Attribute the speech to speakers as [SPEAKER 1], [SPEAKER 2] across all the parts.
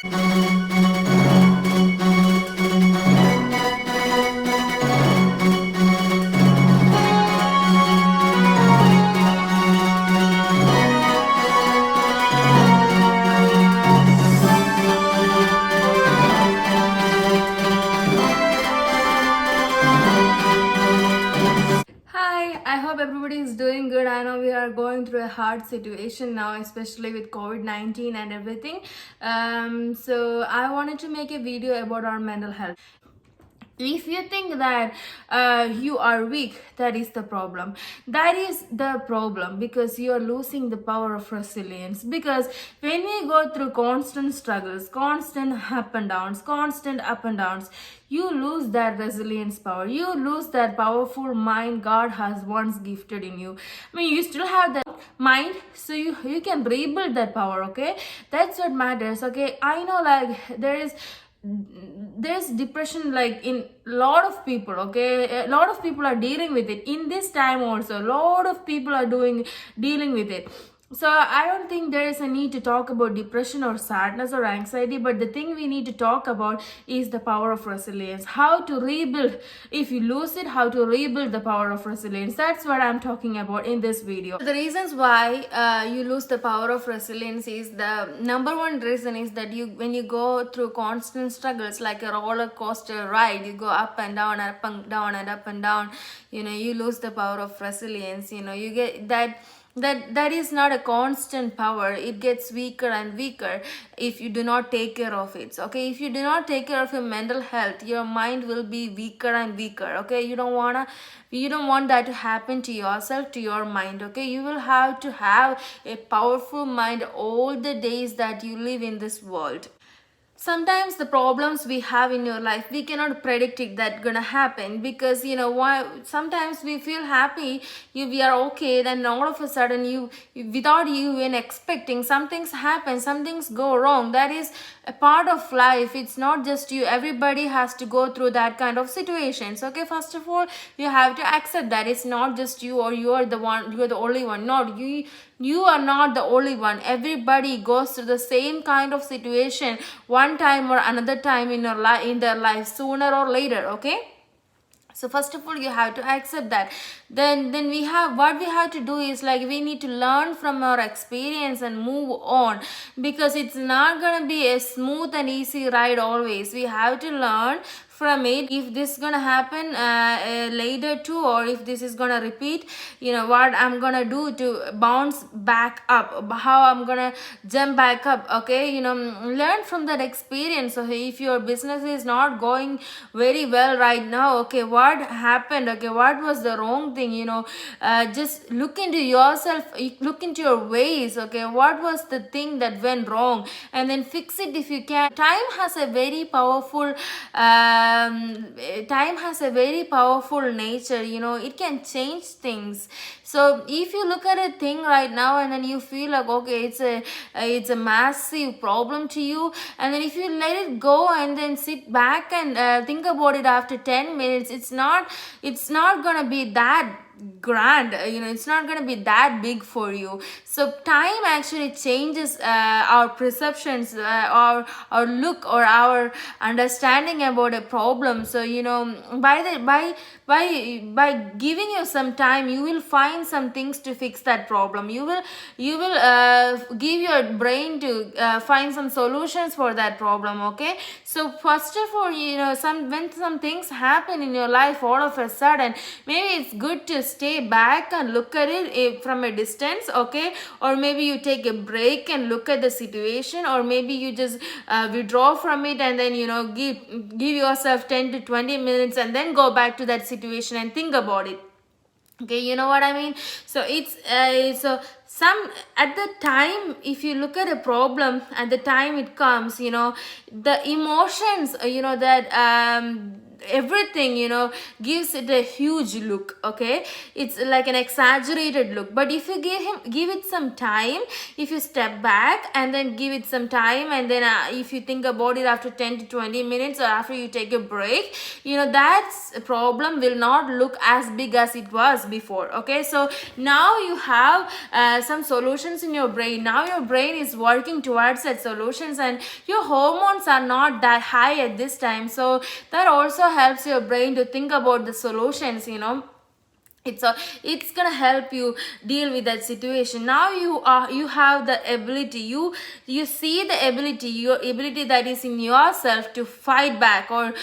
[SPEAKER 1] Hi, I hope everybody is doing good. I know we are going through a hard situation now, especially with COVID-19 and everything. So I wanted to make a video about our mental health. If you think that you are weak, that is the problem. That is the problem because you are losing the power of resilience. Because when we go through constant struggles, constant up and downs, you lose that resilience power. You lose that powerful mind God has once gifted in you. I mean, you still have that mind, so you can rebuild that power. Okay, that's what matters. Okay, I know, like, there's depression, like, in a lot of people. Okay, a lot of people are dealing with it in this time also. A lot of people are dealing with it. So I don't think there is a need to talk about depression or sadness or anxiety, but the thing we need to talk about is the power of resilience. How to rebuild if you lose it, how to rebuild the power of resilience. That's what I'm talking about in this video. The reasons why you lose the power of resilience is, the number one reason is that when you go through constant struggles, like a roller coaster ride, you go up and down, up and down, and up and down, you lose the power of resilience. You get that is not a constant power. It gets weaker and weaker if you do not take care of it. Okay, if you do not take care of your mental health, your mind will be weaker and weaker. Okay, you don't want that to happen to yourself, to your mind. Okay, you will have to have a powerful mind all the days that you live in this world. Sometimes the problems we have in your life, we cannot predict it that gonna happen, because why sometimes we feel happy, we are okay, then all of a sudden, without you even expecting, some things happen, some things go wrong. That is a part of life. It's not just you. Everybody has to go through that kind of situations. Okay, first of all, you have to accept that it's not just you, or you're the only one. Not you are not the only one. Everybody goes through the same kind of situation one time or another time in their life, sooner or later. Okay, so first of all, you have to accept that. Then we have to do is, like, we need to learn from our experience and move on, because it's not gonna be a smooth and easy ride always. We have to learn from it. If this is gonna happen later too, or if this is gonna repeat, what I'm gonna do to bounce back up, how I'm gonna jump back up. Okay, learn from that experience. So if your business is not going very well right now, okay, what happened? Okay, what was the wrong thing? Just look into yourself, look into your ways. Okay, what was the thing that went wrong, and then fix it if you can. Time has a very powerful nature. It can change things. So if you look at a thing right now, and then you feel like, okay, it's a massive problem to you, and then if you let it go and then sit back and think about it after 10 minutes, it's not gonna be that grand. It's not going to be that big for you. So time actually changes our perceptions, our look, or our understanding about a problem. So by giving you some time, you will find some things to fix that problem. You will give your brain to find some solutions for that problem. Okay, so first of all, when some things happen in your life all of a sudden, maybe it's good to stay back and look at it from a distance. Okay, or maybe you take a break and look at the situation, or maybe you just withdraw from it, and then give yourself 10 to 20 minutes, and then go back to that situation and think about it. Okay, you know what I mean? So so some at the time, if you look at a problem at the time it comes, the emotions, that everything, gives it a huge look. Okay, it's like an exaggerated look. But if you give it some time, if you step back and then give it some time, and then if you think about it after 10 to 20 minutes, or after you take a break, that problem will not look as big as it was before. Okay, so now you have some solutions in your brain. Now your brain is working towards that solutions, and your hormones are not that high at this time, so that also helps your brain to think about the solutions. It's gonna help you deal with that situation. Now you have the ability, you see the ability, your ability that is in yourself to fight back, or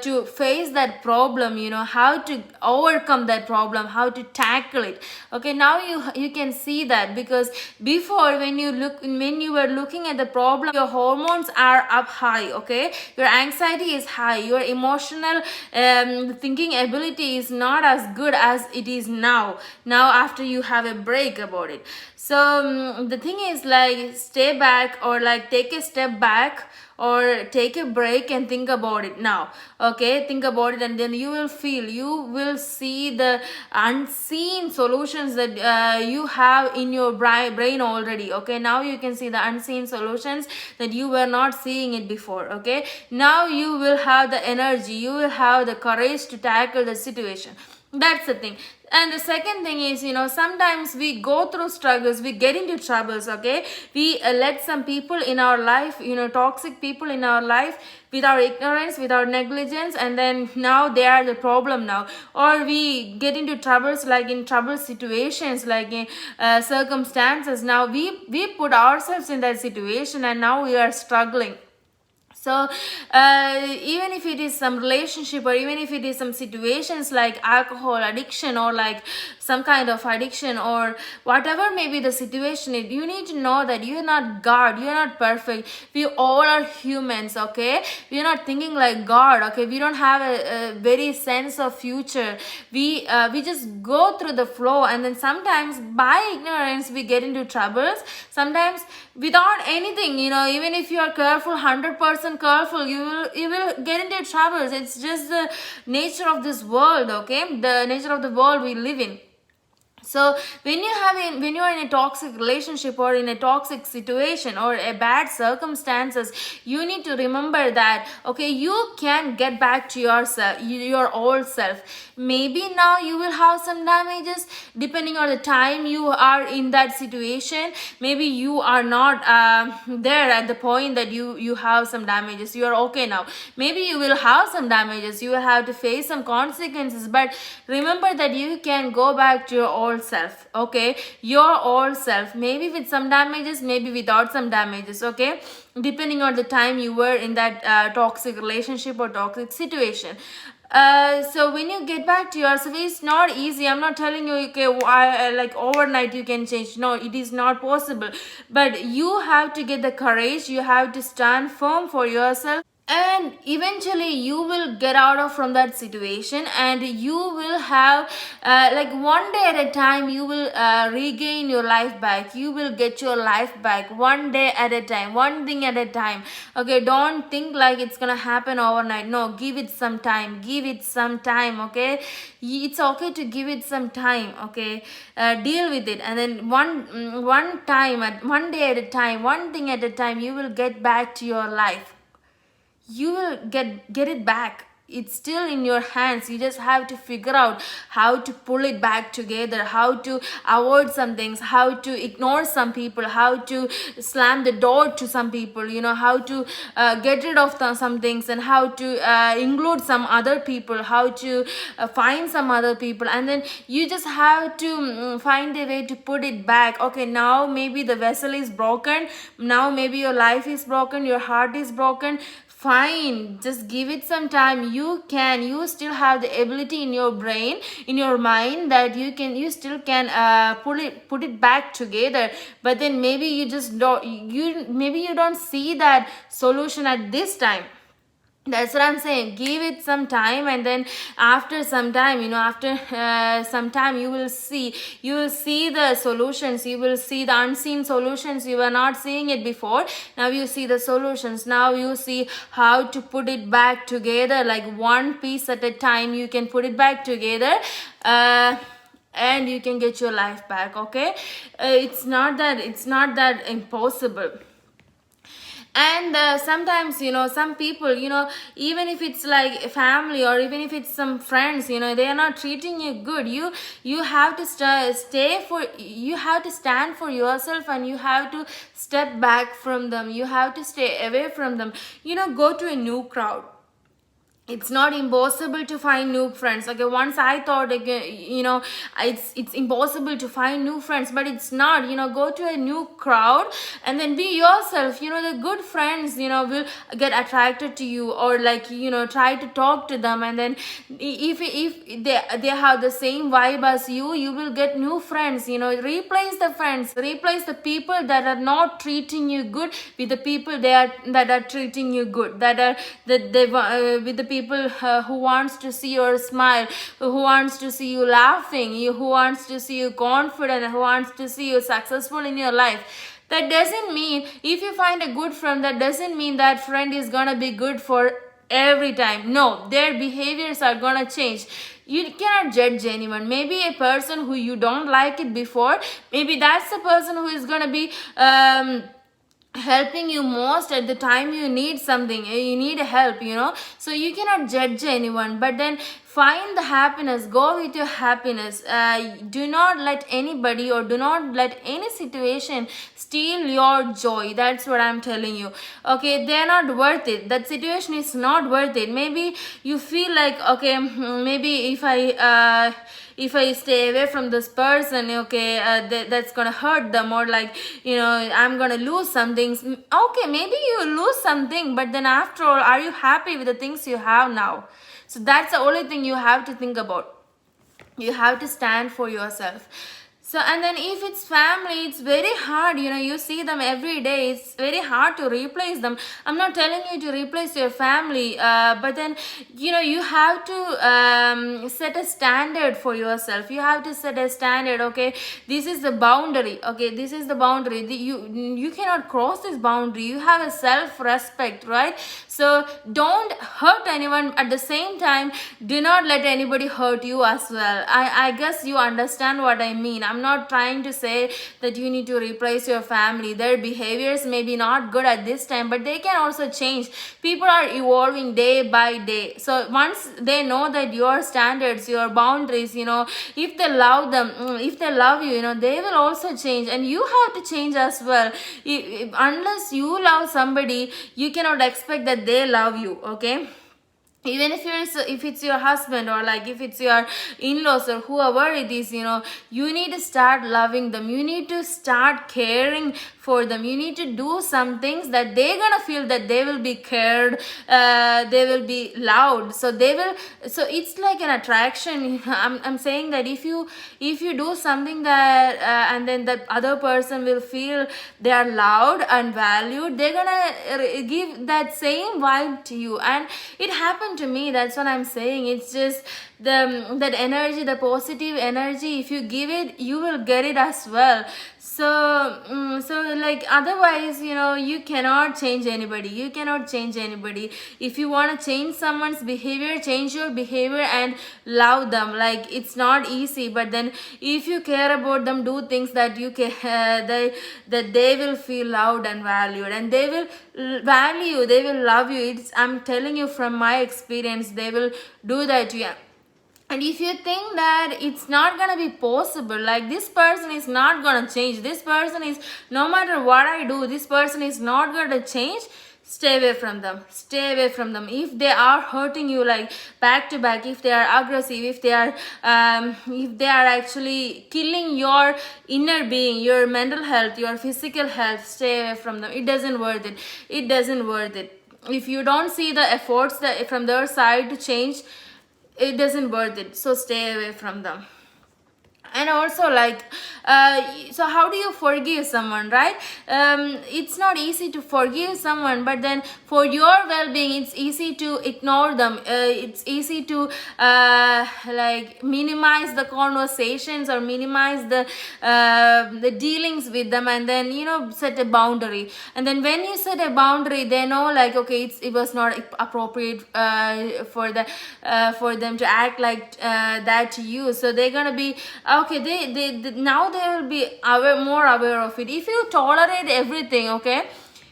[SPEAKER 1] to face that problem, how to overcome that problem, how to tackle it. Okay, now you can see that, because before, when you were looking at the problem, your hormones are up high. Okay, your anxiety is high, your emotional thinking ability is not as good as it is now after you have a break about it. So the thing is, like, stay back, or like take a step back, or take a break and think about it now. Okay, think about it, and then you will see the unseen solutions that you have in your brain already. Okay, now you can see the unseen solutions that you were not seeing it before. Okay, now you will have the energy, you will have the courage to tackle the situation. That's the thing. And the second thing is, sometimes we go through struggles, we get into troubles. Okay, we let some people in our life, toxic people in our life, with our ignorance, with our negligence, and then now they are the problem now. Or we get into troubles, like in trouble situations, like in circumstances. Now we put ourselves in that situation, and now we are struggling. So even if it is some relationship, or even if it is some situations like alcohol addiction, or like some kind of addiction, or whatever may be the situation, you need to know that you are not God, you are not perfect. We all are humans. Okay, we are not thinking like God. Okay, we don't have a very sense of future. We just go through the flow, and then sometimes by ignorance we get into troubles. Sometimes without anything, even if you are careful, 100% careful, you will get into troubles. It's just the nature of this world. Okay, the nature of the world we live in. So when you are in a toxic relationship, or in a toxic situation, or a bad circumstances, you need to remember that, okay, you can get back to yourself, your old self. Maybe now you will have some damages depending on the time you are in that situation. Maybe you are not there at the point that you have some damages. You are okay now. Maybe you will have some damages, you will have to face some consequences, but remember that you can go back to your old self. Okay, your old self, maybe with some damages, maybe without some damages. Okay, depending on the time you were in that toxic relationship or toxic situation. So when you get back to yourself, it's not easy. I'm not telling you, okay, like overnight you can change. No, it is not possible. But you have to get the courage. You have to stand firm for yourself, and eventually you will get out of from that situation, and you will have like one day at a time, you will regain your life back. You will get your life back one day at a time, one thing at a time. Okay, don't think like it's gonna happen overnight. No, give it some time, give it some time. Okay, it's okay to give it some time. Okay, deal with it, and then one time, at one day at a time, one thing at a time, you will get back to your life. You will get it back. It's still in your hands. You just have to figure out how to pull it back together, how to avoid some things, how to ignore some people, how to slam the door to some people, how to get rid of some things, and how to include some other people, how to find some other people, and then you just have to find a way to put it back. Okay, now maybe the vessel is broken, now maybe your life is broken, your heart is broken. Fine, just give it some time. You still have the ability in your brain, in your mind, that you still can put it back together. But then maybe maybe you don't see that solution at this time. That's what I'm saying. Give it some time, and then after some time, after some time, you will see the solutions. You will see the unseen solutions. You were not seeing it before. Now you see the solutions. Now you see how to put it back together, like one piece at a time. You can put it back together. And you can get your life back. Okay, it's not that impossible. And sometimes, some people, even if it's like a family, or even if it's some friends, they are not treating you good, you have to you have to stand for yourself, and you have to step back from them. You have to stay away from them. Go to a new crowd. It's not impossible to find new friends. Okay, once I thought, again, it's impossible to find new friends, but it's not. Go to a new crowd, and then be yourself. The good friends, will get attracted to you, or like, try to talk to them, and then if they have the same vibe as you will get new friends. Replace the people that are not treating you good with the people that are treating you good, with the people who wants to see your smile, who wants to see you laughing, who wants to see you confident, who wants to see you successful in your life. That doesn't mean, if you find a good friend, that doesn't mean that friend is gonna be good for every time. No, their behaviors are gonna change. You cannot judge anyone. Maybe a person who you don't like it before, maybe that's the person who is gonna be helping you most at the time you need something, you need help. So you cannot judge anyone, but then find the happiness, go with your happiness. Do not let anybody, or do not let any situation steal your joy. That's what I'm telling you. Okay, they're not worth it. That situation is not worth it. Maybe you feel like, okay, maybe if I stay away from this person, okay, that's gonna hurt them, or like, I'm gonna lose some things. Okay, maybe you lose something, but then after all, are you happy with the things you have now? So that's the only thing you have to think about. You have to stand for yourself. So, and then if it's family, it's very hard. You see them every day. It's very hard to replace them. I'm not telling you to replace your family, but then you have to set a standard for yourself. You have to set a standard. Okay, this is the boundary. Okay, this is the boundary. You cannot cross this boundary. You have a self-respect, right? So don't hurt anyone. At the same time, do not let anybody hurt you as well. I guess you understand what I mean. I'm not trying to say that you need to replace your family. Their behaviors may be not good at this time, but they can also change. People are evolving day by day. So once they know that your standards, your boundaries, if they love them, if they love you, they will also change, and you have to change as well. Unless you love somebody, you cannot expect that they love you. Okay, even if it's your husband, or like if it's your in-laws, or whoever it is, you need to start loving them. You need to start caring for them. You need to do some things that they're gonna feel that they will be cared, they will be loved. So it's like an attraction. I'm saying that if you do something that and then that other person will feel they are loved and valued, they're gonna give that same vibe to you. And it happened to me. That's what I'm saying. It's just that energy, the positive energy, if you give it, you will get it as well. So like, otherwise, you cannot change anybody. You cannot change anybody. If you want to change someone's behavior, change your behavior and love them. Like, it's not easy, but then if you care about them, do things that you can that they will feel loved and valued, and they will value you, they will love you. I'm telling you from my experience, they will do that to you. And if you think that it's not gonna be possible, like this person is not gonna change, this person is, no matter what I do, this person is not gonna change, stay away from them. Stay away from them. If they are hurting you like back to back, if they are aggressive, if they are actually killing your inner being, your mental health, your physical health, stay away from them. It doesn't worth it. It doesn't worth it. If you don't see the efforts that from their side to change, it doesn't worth it. So stay away from them. And also like so how do you forgive someone, right? It's not easy to forgive someone, but then for your well-being it's easy to ignore them. It's easy to like minimize the conversations or minimize the dealings with them, and then set a boundary. And then when you set a boundary, they know like, okay, it was not appropriate for them to act like that to you. So they're gonna be okay, they now they will be more aware of it. If you tolerate everything, okay,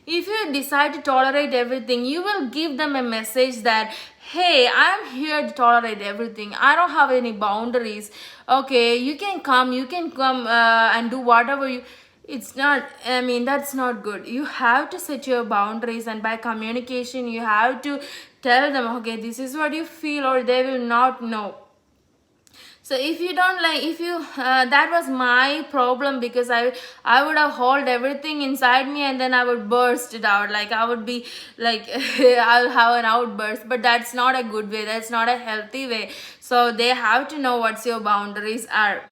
[SPEAKER 1] if you decide to tolerate everything, you will give them a message that, hey, I'm here to tolerate everything, I don't have any boundaries. Okay, you can come and do whatever you. It's not, I mean, that's not good. You have to set your boundaries, and by communication you have to tell them, okay, this is what you feel, or they will not know. So if you don't like, if you that was my problem, because I would have hold everything inside me, and then I would burst it out, like I would be like I'll have an outburst. But that's not a good way, that's not a healthy way. So they have to know what's your boundaries are.